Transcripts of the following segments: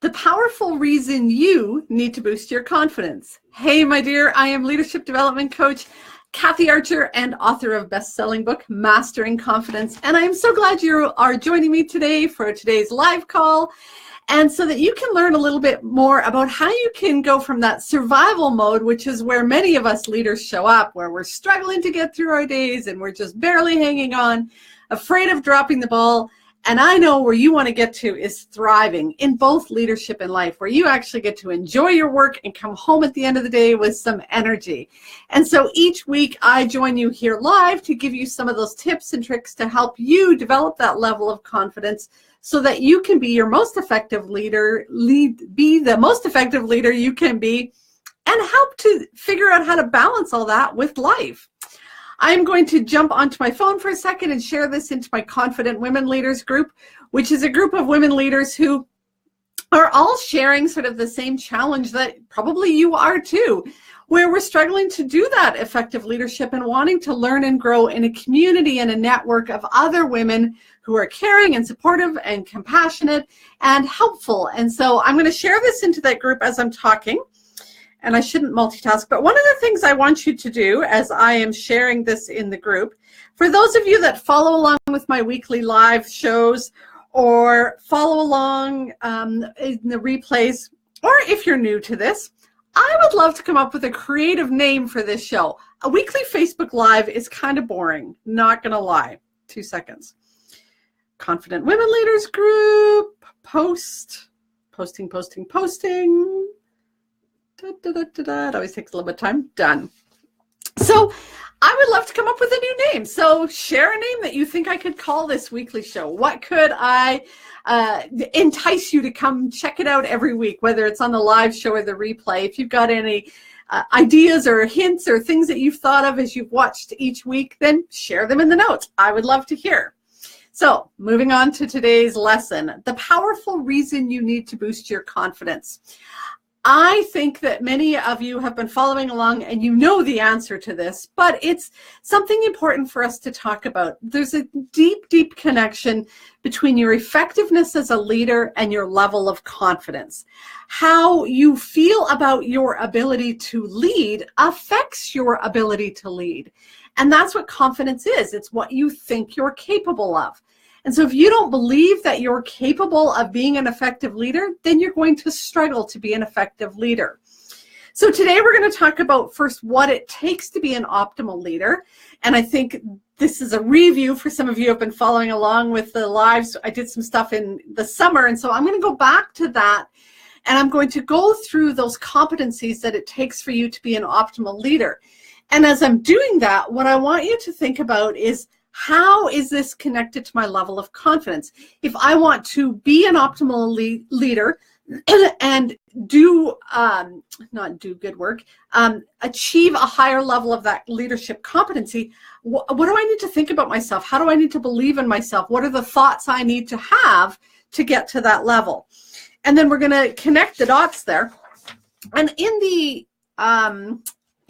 The powerful reason you need to boost your confidence. Hey, my dear, I am leadership development coach Kathy Archer and author of best-selling book, Mastering Confidence. And I am so glad you are joining me today for today's live call. And so that you can learn a little bit more about how you can go from that survival mode, which is where many of us leaders show up, where we're struggling to get through our days and we're just barely hanging on, afraid of dropping the ball. And I know where you want to get to is thriving in both leadership and life, where you actually get to enjoy your work and come home at the end of the day with some energy. And so each week I join you here live to give you some of those tips and tricks to help you develop that level of confidence so that you can be your most effective leader, be the most effective leader you can be, and help to figure out how to balance all that with life. I'm going to jump onto my phone for a second and share this into my Confident Women Leaders group, which is a group of women leaders who are all sharing sort of the same challenge that probably you are too, where we're struggling to do that effective leadership and wanting to learn and grow in a community and a network of other women who are caring and supportive and compassionate and helpful. And so I'm going to share this into that group as I'm talking. And I shouldn't multitask, but one of the things I want you to do as I am sharing this in the group, for those of you that follow along with my weekly live shows or follow along in the replays, or if you're new to this, I would love to come up with a creative name for this show. A weekly Facebook Live is kind of boring, not going to lie. 2 seconds. Confident Women Leaders Group, posting. It always takes a little bit of time. Done. So I would love to come up with a new name. So share a name that you think I could call this weekly show. What could I entice you to come check it out every week, whether it's on the live show or the replay? If you've got any ideas or hints or things that you've thought of as you've watched each week, then share them in the notes. I would love to hear. So moving on to today's lesson, the powerful reason you need to boost your confidence. I think that many of you have been following along and you know the answer to this, but it's something important for us to talk about. There's a deep, deep connection between your effectiveness as a leader and your level of confidence. How you feel about your ability to lead affects your ability to lead. And that's what confidence is. It's what you think you're capable of. And so if you don't believe that you're capable of being an effective leader, then you're going to struggle to be an effective leader. So today we're going to talk about first what it takes to be an optimal leader. And I think this is a review for some of you who have been following along with the lives. I did some stuff in the summer, and so I'm going to go back to that. And I'm going to go through those competencies that it takes for you to be an optimal leader. And as I'm doing that, what I want you to think about is, how is this connected to my level of confidence? If I want to be an optimal leader and do, not do good work, achieve a higher level of that leadership competency, what do I need to think about myself? How do I need to believe in myself? What are the thoughts I need to have to get to that level? And then we're going to connect the dots there. And in the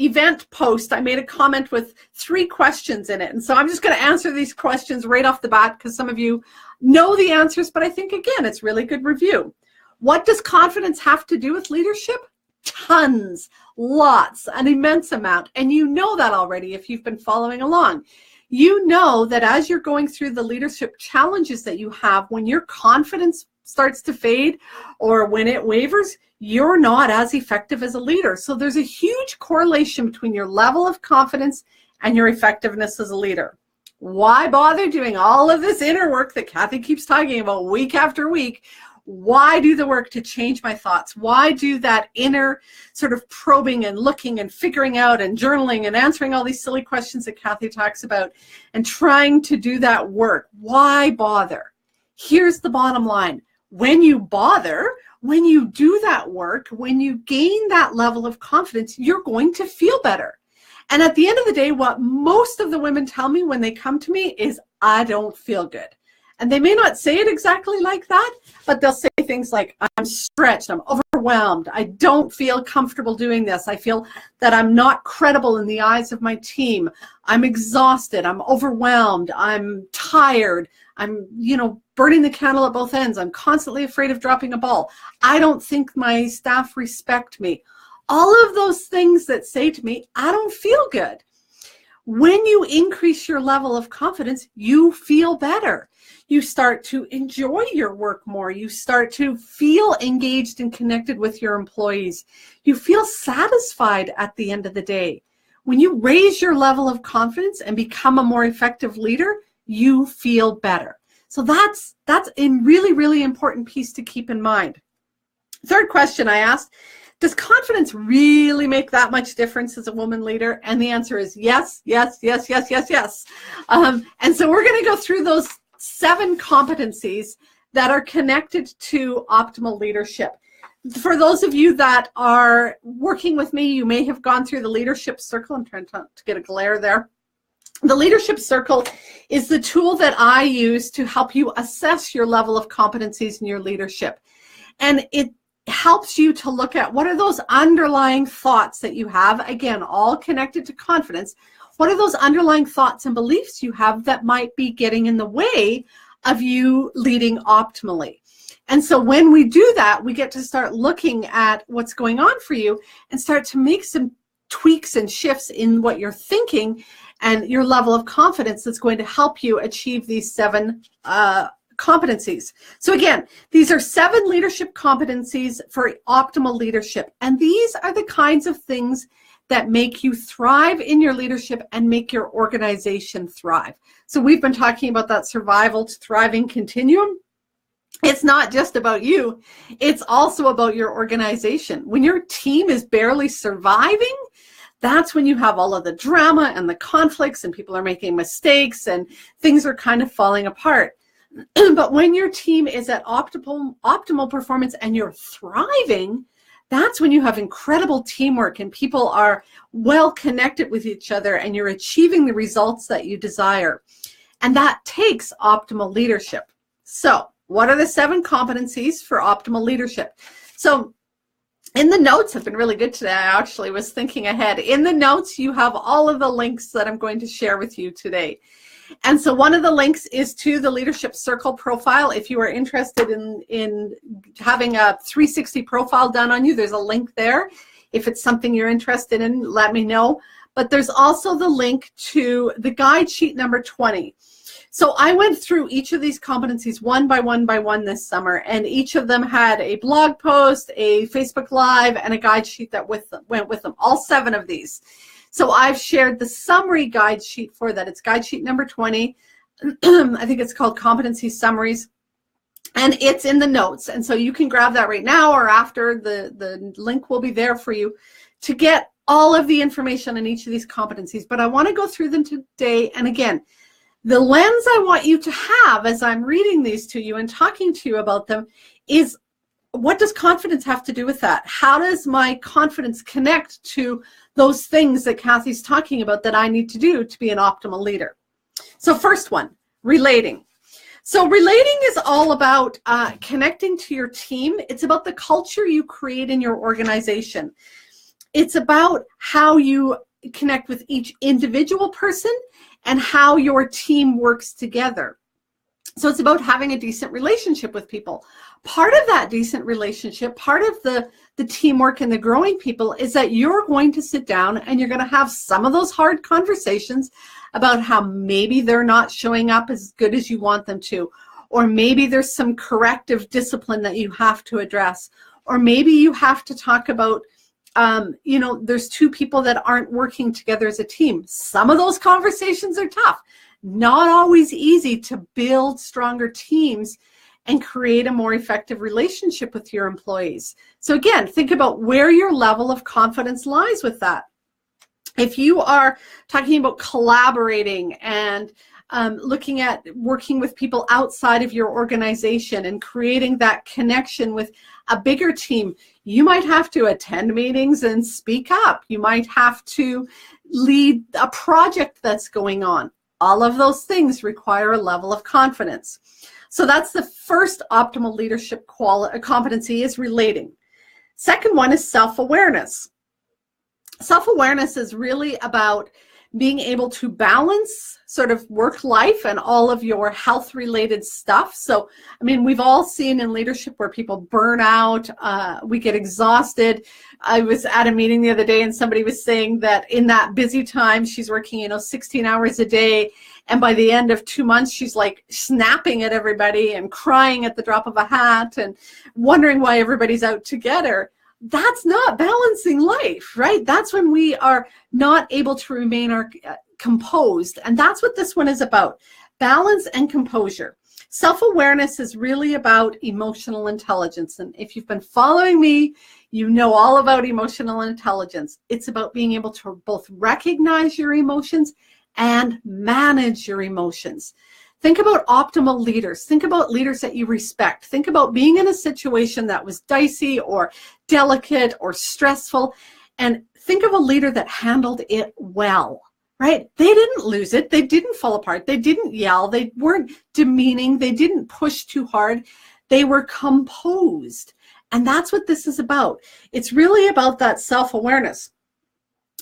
event post, I made a comment with 3 questions in it. And so I'm just going to answer these questions right off the bat because some of you know the answers, but I think, again, it's really good review. What does confidence have to do with leadership? Tons, lots, an immense amount. And you know that already if you've been following along. You know that as you're going through the leadership challenges that you have, when your confidence starts to fade or when it wavers, you're not as effective as a leader. So there's a huge correlation between your level of confidence and your effectiveness as a leader. Why bother doing all of this inner work that Kathy keeps talking about week after week? Why do the work to change my thoughts? Why do that inner sort of probing and looking and figuring out and journaling and answering all these silly questions that Kathy talks about and trying to do that work? Why bother? Here's the bottom line. When you bother, when you do that work, when you gain that level of confidence, you're going to feel better. And at the end of the day, what most of the women tell me when they come to me is, I don't feel good. And they may not say it exactly like that, but they'll say things like, I'm stretched, I'm overwhelmed, I don't feel comfortable doing this, I feel that I'm not credible in the eyes of my team, I'm exhausted, I'm overwhelmed, I'm tired, I'm, burning the candle at both ends. I'm constantly afraid of dropping a ball. I don't think my staff respect me. All of those things that say to me, I don't feel good. When you increase your level of confidence, you feel better. You start to enjoy your work more. You start to feel engaged and connected with your employees. You feel satisfied at the end of the day. When you raise your level of confidence and become a more effective leader, you feel better. So that's a really, really important piece to keep in mind. Third question I asked, does confidence really make that much difference as a woman leader? And the answer is yes, yes, yes, yes, yes, yes. And so we're going to go through those 7 competencies that are connected to optimal leadership. For those of you that are working with me, you may have gone through the leadership circle. I'm trying to get a glare there. The leadership circle is the tool that I use to help you assess your level of competencies in your leadership. And it helps you to look at what are those underlying thoughts that you have, again, all connected to confidence. What are those underlying thoughts and beliefs you have that might be getting in the way of you leading optimally? And so when we do that, we get to start looking at what's going on for you and start to make some tweaks and shifts in what you're thinking and your level of confidence that's going to help you achieve these 7 competencies. So again, these are 7 leadership competencies for optimal leadership. And these are the kinds of things that make you thrive in your leadership and make your organization thrive. So we've been talking about that survival to thriving continuum. It's not just about you. It's also about your organization. When your team is barely surviving, that's when you have all of the drama and the conflicts and people are making mistakes and things are kind of falling apart. But when your team is at optimal performance and you're thriving, that's when you have incredible teamwork and people are well connected with each other and you're achieving the results that you desire. And that takes optimal leadership. So what are the 7 competencies for optimal leadership? So in the notes, I've been really good today. I actually was thinking ahead. In the notes, you have all of the links that I'm going to share with you today. And so one of the links is to the Leadership Circle profile. If you are interested in having a 360 profile done on you, there's a link there. If it's something you're interested in, let me know. But there's also the link to the guide sheet number 20. So I went through each of these competencies one by one this summer, and each of them had a blog post, a Facebook Live, and a guide sheet that went with them, all 7 of these. So I've shared the summary guide sheet for that. It's guide sheet number 20. I think it's called Competency Summaries. And it's in the notes. And so you can grab that right now or after. The link will be there for you to get all of the information on each of these competencies. But I want to go through them today. And again, the lens I want you to have as I'm reading these to you and talking to you about them is, what does confidence have to do with that? How does my confidence connect to those things that Kathy's talking about that I need to do to be an optimal leader? So first one, relating. So relating is all about connecting to your team. It's about the culture you create in your organization. It's about how you connect with each individual person and how your team works together. So it's about having a decent relationship with people. Part of that decent relationship, part of the teamwork and the growing people is that you're going to sit down and you're going to have some of those hard conversations about how maybe they're not showing up as good as you want them to, or maybe there's some corrective discipline that you have to address, or maybe you have to talk about there's 2 people that aren't working together as a team. Some of those conversations are tough. Not always easy to build stronger teams and create a more effective relationship with your employees. So again, think about where your level of confidence lies with that. If you are talking about collaborating and looking at working with people outside of your organization and creating that connection with a bigger team, you might have to attend meetings and speak up. You might have to lead a project that's going on. All of those things require a level of confidence. So that's the first optimal leadership competency, is relating. Second one is self-awareness. Self-awareness is really about being able to balance sort of work life and all of your health related stuff. So, I mean, we've all seen in leadership where people burn out, we get exhausted. I was at a meeting the other day and somebody was saying that in that busy time, she's working, 16 hours a day. And by the end of 2 months, she's like snapping at everybody and crying at the drop of a hat and wondering why everybody's out to get her. That's not balancing life, right? That's when we are not able to remain composed. And that's what this one is about, balance and composure. Self-awareness is really about emotional intelligence. And if you've been following me, you know all about emotional intelligence. It's about being able to both recognize your emotions and manage your emotions. Think about optimal leaders. Think about leaders that you respect. Think about being in a situation that was dicey or delicate or stressful, and think of a leader that handled it well, right? They didn't lose it. They didn't fall apart. They didn't yell. They weren't demeaning. They didn't push too hard. They were composed. And that's what this is about. It's really about that self-awareness.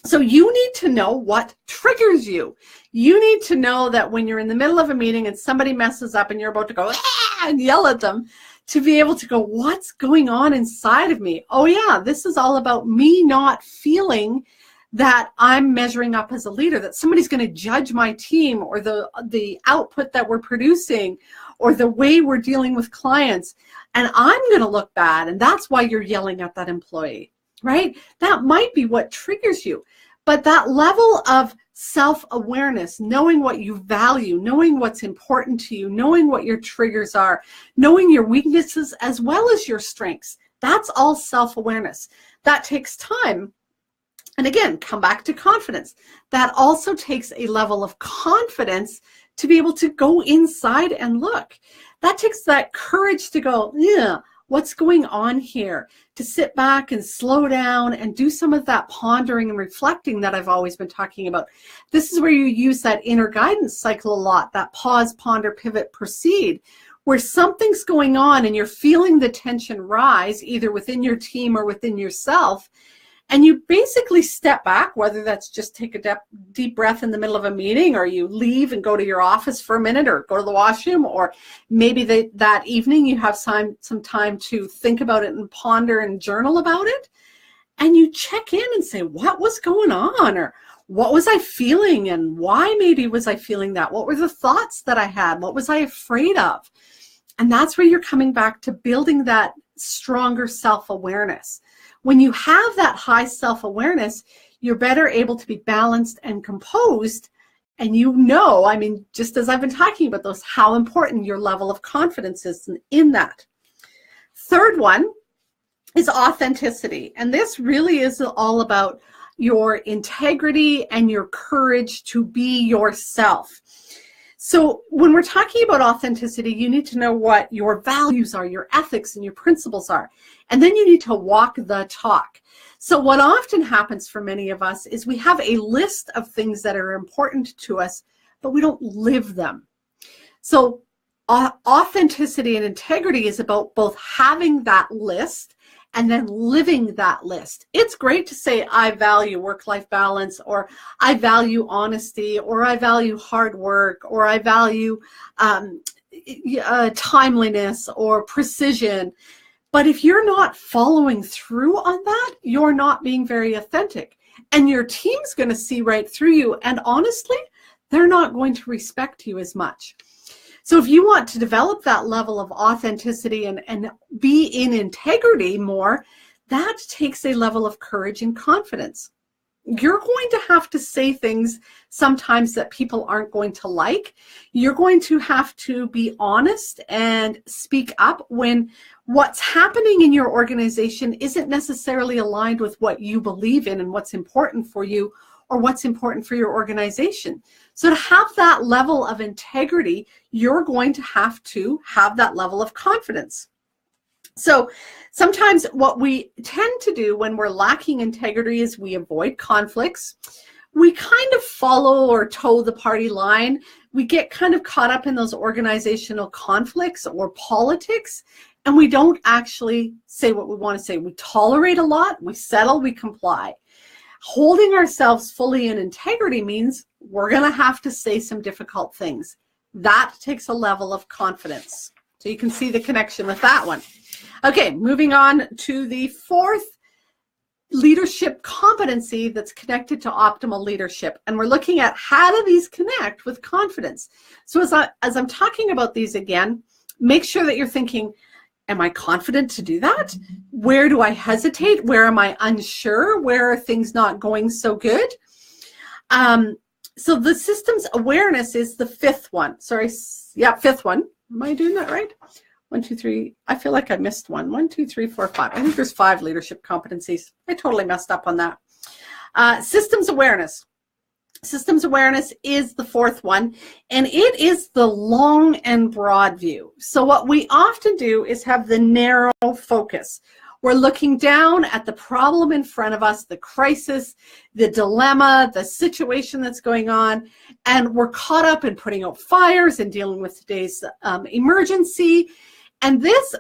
So you need to know what triggers you. You need to know that when you're in the middle of a meeting and somebody messes up and you're about to go and yell at them, to be able to go, what's going on inside of me? Oh yeah, this is all about me not feeling that I'm measuring up as a leader, that somebody's going to judge my team or the output that we're producing or the way we're dealing with clients, and I'm going to look bad, and that's why you're yelling at that employee. Right? That might be what triggers you. But that level of self-awareness, knowing what you value, knowing what's important to you, knowing what your triggers are, knowing your weaknesses as well as your strengths, that's all self-awareness. That takes time. And again, come back to confidence. That also takes a level of confidence to be able to go inside and look. That takes that courage to go, yeah, what's going on here? To sit back and slow down and do some of that pondering and reflecting that I've always been talking about. This is where you use that inner guidance cycle a lot, that pause, ponder, pivot, proceed, where something's going on and you're feeling the tension rise either within your team or within yourself. And you basically step back, whether that's just take a deep breath in the middle of a meeting, or you leave and go to your office for a minute, or go to the washroom, or maybe that evening you have some time to think about it and ponder and journal about it. And you check in and say, what was going on? Or what was I feeling? And why maybe was I feeling that? What were the thoughts that I had? What was I afraid of? And that's where you're coming back to building that stronger self-awareness. When you have that high self-awareness, you're better able to be balanced and composed. And I mean, just as I've been talking about those, how important your level of confidence is in that. Third one is authenticity. And this really is all about your integrity and your courage to be yourself. So when we're talking about authenticity, you need to know what your values are, your ethics and your principles are. And then you need to walk the talk. So what often happens for many of us is we have a list of things that are important to us, but we don't live them. So authenticity and integrity is about both having that list and then living that list. It's great to say, I value work-life balance, or I value honesty, or I value hard work, or I value timeliness or precision. But if you're not following through on that, you're not being very authentic. And your team's going to see right through you. And honestly, they're not going to respect you as much. So if you want to develop that level of authenticity and be in integrity more, that takes a level of courage and confidence. You're going to have to say things sometimes that people aren't going to like. You're going to have to be honest and speak up when what's happening in your organization isn't necessarily aligned with what you believe in and what's important for you or what's important for your organization. So to have that level of integrity, you're going to have that level of confidence. So sometimes what we tend to do when we're lacking integrity is we avoid conflicts. We kind of follow or toe the party line. We get kind of caught up in those organizational conflicts or politics, and we don't actually say what we want to say. We tolerate a lot, we settle, we comply. Holding ourselves fully in integrity means we're going to have to say some difficult things. That takes a level of confidence. So you can see the connection with that one. Okay, moving on to the fourth leadership competency that's connected to optimal leadership. And we're looking at how do these connect with confidence. So as I'm talking about these again, make sure that you're thinking, am I confident to do that? Where do I hesitate? Where am I unsure? Where are things not going so good? So the systems awareness is the fifth one. Sorry, yeah, fifth one. Am I doing that right? 1, 2, 3. I feel like I missed one. 1, 2, 3, 4, 5. I think there's 5 leadership competencies. I totally messed up on that. Systems awareness. Systems awareness is the fourth one, and it is the long and broad view. So what we often do is have the narrow focus. We're looking down at the problem in front of us, the crisis, the dilemma, the situation that's going on, and we're caught up in putting out fires and dealing with today's emergency. And this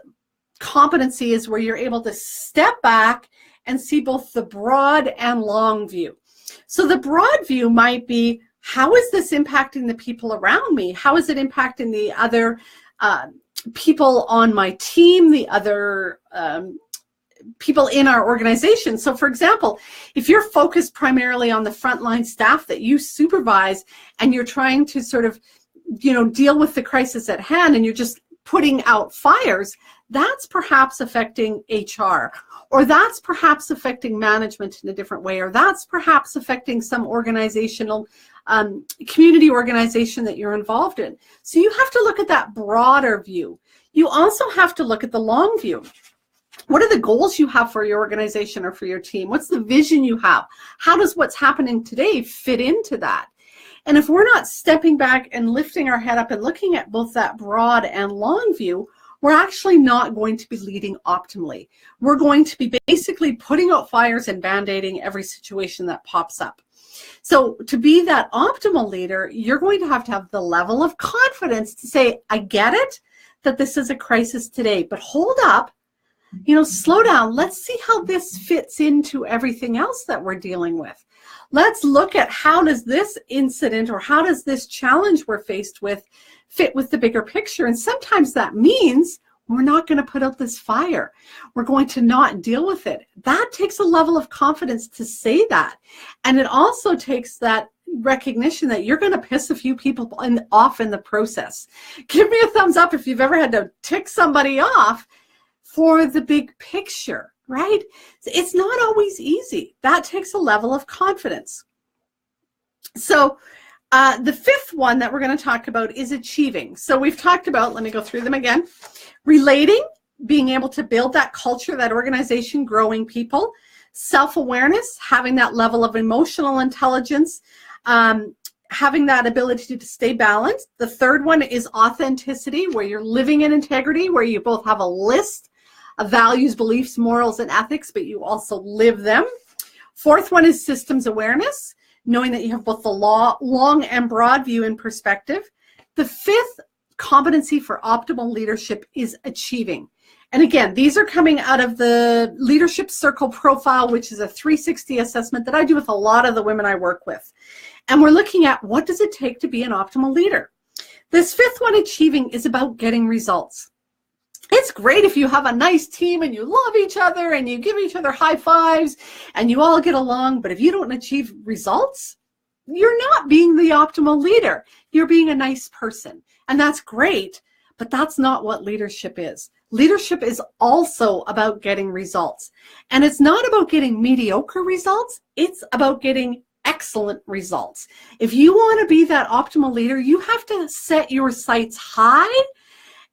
competency is where you're able to step back and see both the broad and long view. So the broad view might be, how is this impacting the people around me? How is it impacting the other people on my team, the other people in our organization? So for example, if you're focused primarily on the frontline staff that you supervise and you're trying to sort of, deal with the crisis at hand and you're just putting out fires, that's perhaps affecting HR, or that's perhaps affecting management in a different way, or that's perhaps affecting some organizational, community organization that you're involved in. So you have to look at that broader view. You also have to look at the long view. What are the goals you have for your organization or for your team? What's the vision you have? How does what's happening today fit into that? And if we're not stepping back and lifting our head up and looking at both that broad and long view, we're actually not going to be leading optimally. We're going to be basically putting out fires and band-aiding every situation that pops up. So to be that optimal leader, you're going to have the level of confidence to say, I get it, that this is a crisis today, but hold up, slow down. Let's see how this fits into everything else that we're dealing with. Let's look at how does this incident or how does this challenge we're faced with fit with the bigger picture. And sometimes that means we're not going to put out this fire. We're going to not deal with it. That takes a level of confidence to say that. And it also takes that recognition that you're going to piss a few people off in the process. Give me a thumbs up if you've ever had to tick somebody off for the big picture. Right? It's not always easy. That takes a level of confidence. So the fifth one that we're going to talk about is achieving. So we've talked about, let me go through them again, relating, being able to build that culture, that organization, growing people, self-awareness, having that level of emotional intelligence, having that ability to stay balanced. The third one is authenticity, where you're living in integrity, where you both have a list of values, beliefs, morals, and ethics, but you also live them. Fourth one is systems awareness, knowing that you have both the long and broad view and perspective. The fifth competency for optimal leadership is achieving. And again, these are coming out of the Leadership Circle profile, which is a 360 assessment that I do with a lot of the women I work with. And we're looking at what does it take to be an optimal leader. This fifth one, achieving, is about getting results. It's great if you have a nice team and you love each other and you give each other high fives and you all get along, but if you don't achieve results, you're not being the optimal leader. You're being a nice person. And that's great, but that's not what leadership is. Leadership is also about getting results. And it's not about getting mediocre results. It's about getting excellent results. If you want to be that optimal leader, you have to set your sights high.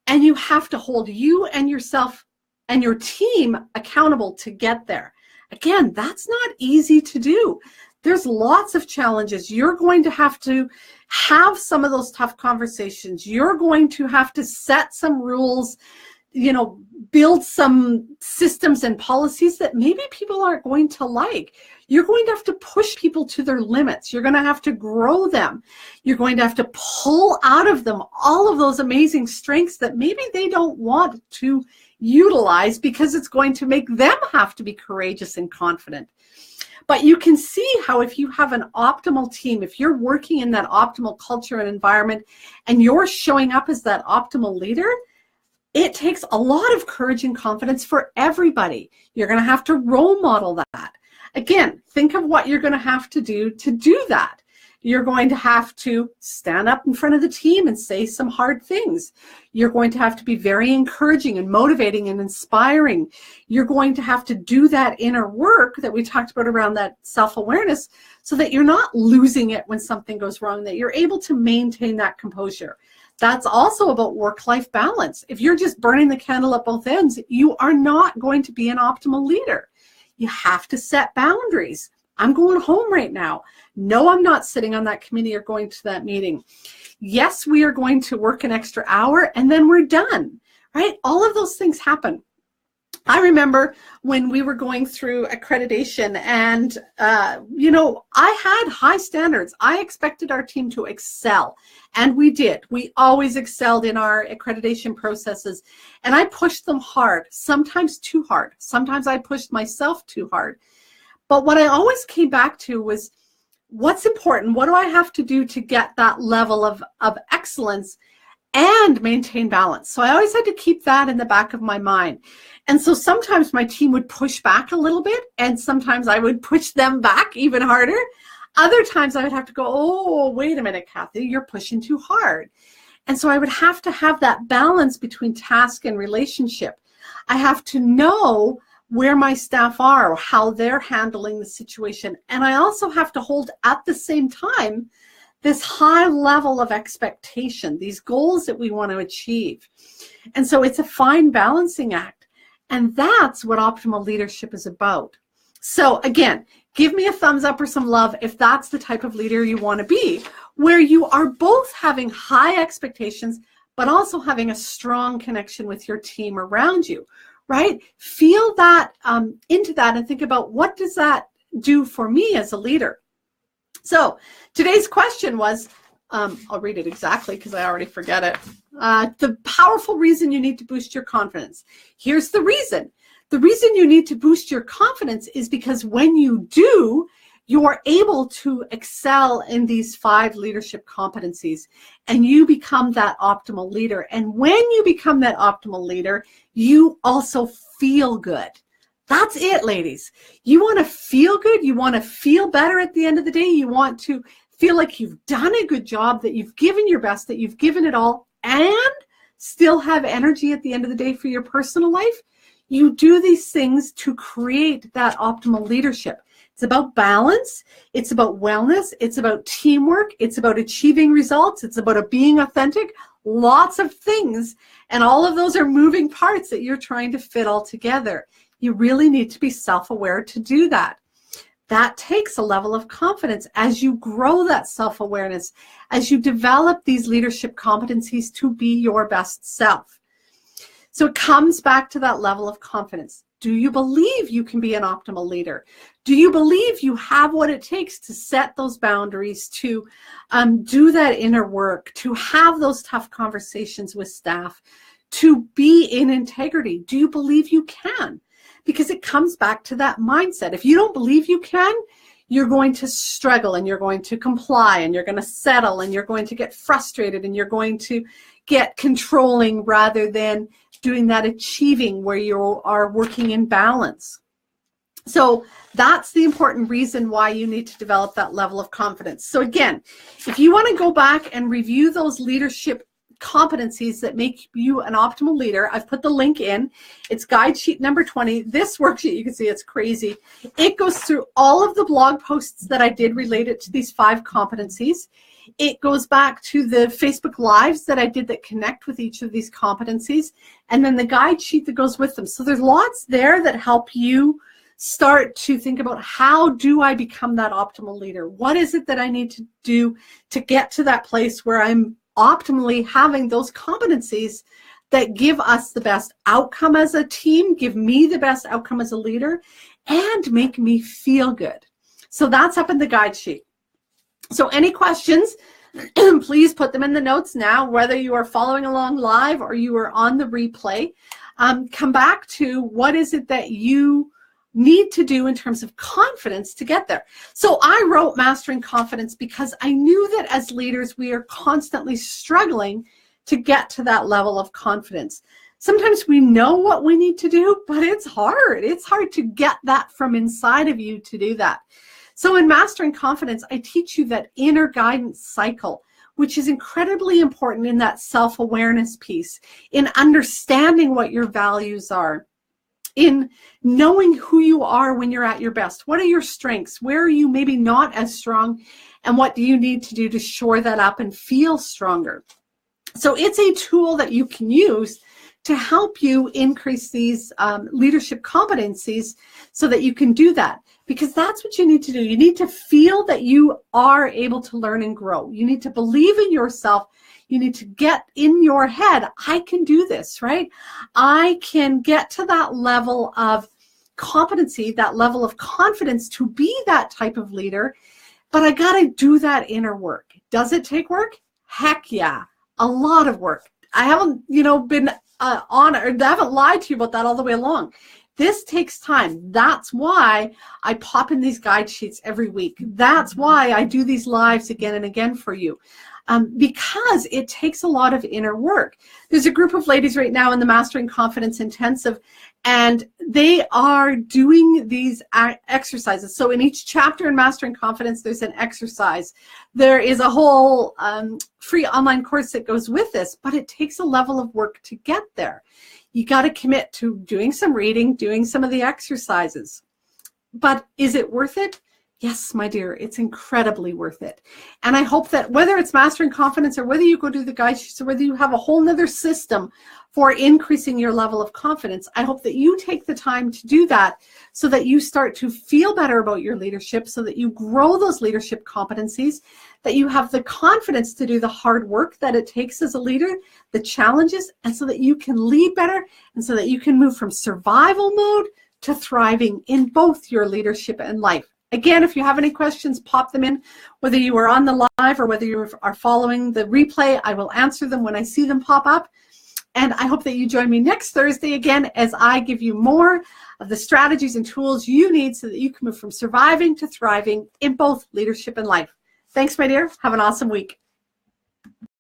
And you have to hold you and yourself and your team accountable to get there. Again, that's not easy to do. There's lots of challenges. You're going to have some of those tough conversations. You're going to have to set some rules, build some systems and policies that maybe people aren't going to like. You're going to have to push people to their limits. You're going to have to grow them. You're going to have to pull out of them all of those amazing strengths that maybe they don't want to utilize because it's going to make them have to be courageous and confident. But you can see how if you have an optimal team, if you're working in that optimal culture and environment, and you're showing up as that optimal leader, it takes a lot of courage and confidence for everybody. You're going to have to role model that. Again, think of what you're going to have to do that. You're going to have to stand up in front of the team and say some hard things. You're going to have to be very encouraging and motivating and inspiring. You're going to have to do that inner work that we talked about around that self-awareness, so that you're not losing it when something goes wrong, that you're able to maintain that composure. That's also about work-life balance. If you're just burning the candle at both ends, you are not going to be an optimal leader. You have to set boundaries. I'm going home right now. No, I'm not sitting on that committee or going to that meeting. Yes, we are going to work an extra hour and then we're done, right? All of those things happen. I remember when we were going through accreditation and, I had high standards. I expected our team to excel, and we did. We always excelled in our accreditation processes, and I pushed them hard, sometimes too hard. Sometimes I pushed myself too hard. But what I always came back to was, what's important? What do I have to do to get that level of excellence and maintain balance? So I always had to keep that in the back of my mind. And so sometimes my team would push back a little bit, and sometimes I would push them back even harder. Other times I would have to go, oh, wait a minute, Kathy, you're pushing too hard. And so I would have to have that balance between task and relationship. I have to know where my staff are, or how they're handling the situation. And I also have to hold at the same time this high level of expectation, these goals that we want to achieve. And so it's a fine balancing act. And that's what optimal leadership is about. So again, give me a thumbs up or some love if that's the type of leader you want to be, where you are both having high expectations, but also having a strong connection with your team around you, right? Feel that into that and think about, what does that do for me as a leader? So today's question was, I'll read it exactly because I already forget it. The powerful reason you need to boost your confidence. Here's the reason. The reason you need to boost your confidence is because when you do, you're able to excel in these 5 leadership competencies, and you become that optimal leader. And when you become that optimal leader, you also feel good. That's it, ladies. You want to feel good. You want to feel better at the end of the day. You want to feel like you've done a good job, that you've given your best, that you've given it all, and still have energy at the end of the day for your personal life. You do these things to create that optimal leadership. It's about balance. It's about wellness. It's about teamwork. It's about achieving results. It's about being authentic. Lots of things. And all of those are moving parts that you're trying to fit all together. You really need to be self-aware to do that. That takes a level of confidence as you grow that self-awareness, as you develop these leadership competencies to be your best self. So it comes back to that level of confidence. Do you believe you can be an optimal leader? Do you believe you have what it takes to set those boundaries, to do that inner work, to have those tough conversations with staff, to be in integrity? Do you believe you can? Because it comes back to that mindset. If you don't believe you can, you're going to struggle, and you're going to comply, and you're going to settle, and you're going to get frustrated, and you're going to get controlling rather than doing that achieving where you are working in balance. So that's the important reason why you need to develop that level of confidence. So again, if you want to go back and review those leadership competencies that make you an optimal leader, I've put the link in. It's guide sheet number 20. This worksheet, you can see it's crazy. It goes through all of the blog posts that I did related to these 5 competencies. It goes back to the Facebook Lives that I did that connect with each of these competencies, and then the guide sheet that goes with them. So there's lots there that help you start to think about, how do I become that optimal leader? What is it that I need to do to get to that place where I'm optimally having those competencies that give us the best outcome as a team, give me the best outcome as a leader, and make me feel good. So that's up in the guide sheet. So any questions, please put them in the notes now, whether you are following along live or you are on the replay. Come back to, what is it that you need to do in terms of confidence to get there. So I wrote Mastering Confidence because I knew that as leaders, we are constantly struggling to get to that level of confidence. Sometimes we know what we need to do, but it's hard. It's hard to get that from inside of you to do that. So in Mastering Confidence, I teach you that inner guidance cycle, which is incredibly important in that self-awareness piece, in understanding what your values are, in knowing who you are when you're at your best. What are your strengths? Where are you maybe not as strong? And what do you need to do to shore that up and feel stronger? So it's a tool that you can use to help you increase these leadership competencies so that you can do that. Because that's what you need to do. You need to feel that you are able to learn and grow. You need to believe in yourself. You need to get in your head, I can do this, right? I can get to that level of competency, that level of confidence to be that type of leader, but I got to do that inner work. Does it take work? Heck yeah, a lot of work. I haven't, been I haven't lied to you about that all the way along. This takes time. That's why I pop in these guide sheets every week. That's why I do these lives again and again for you. Because it takes a lot of inner work. There's a group of ladies right now in the Mastering Confidence Intensive, and they are doing these exercises. So in each chapter in Mastering Confidence, there's an exercise. There is a whole free online course that goes with this, but it takes a level of work to get there. You got to commit to doing some reading, doing some of the exercises. But is it worth it? Yes, my dear, it's incredibly worth it. And I hope that whether it's Mastering Confidence or whether you go do the guide sheets or whether you have a whole nother system for increasing your level of confidence, I hope that you take the time to do that so that you start to feel better about your leadership, so that you grow those leadership competencies, that you have the confidence to do the hard work that it takes as a leader, the challenges, and so that you can lead better and so that you can move from survival mode to thriving in both your leadership and life. Again, if you have any questions, pop them in. Whether you are on the live or whether you are following the replay, I will answer them when I see them pop up. And I hope that you join me next Thursday again as I give you more of the strategies and tools you need so that you can move from surviving to thriving in both leadership and life. Thanks, my dear. Have an awesome week.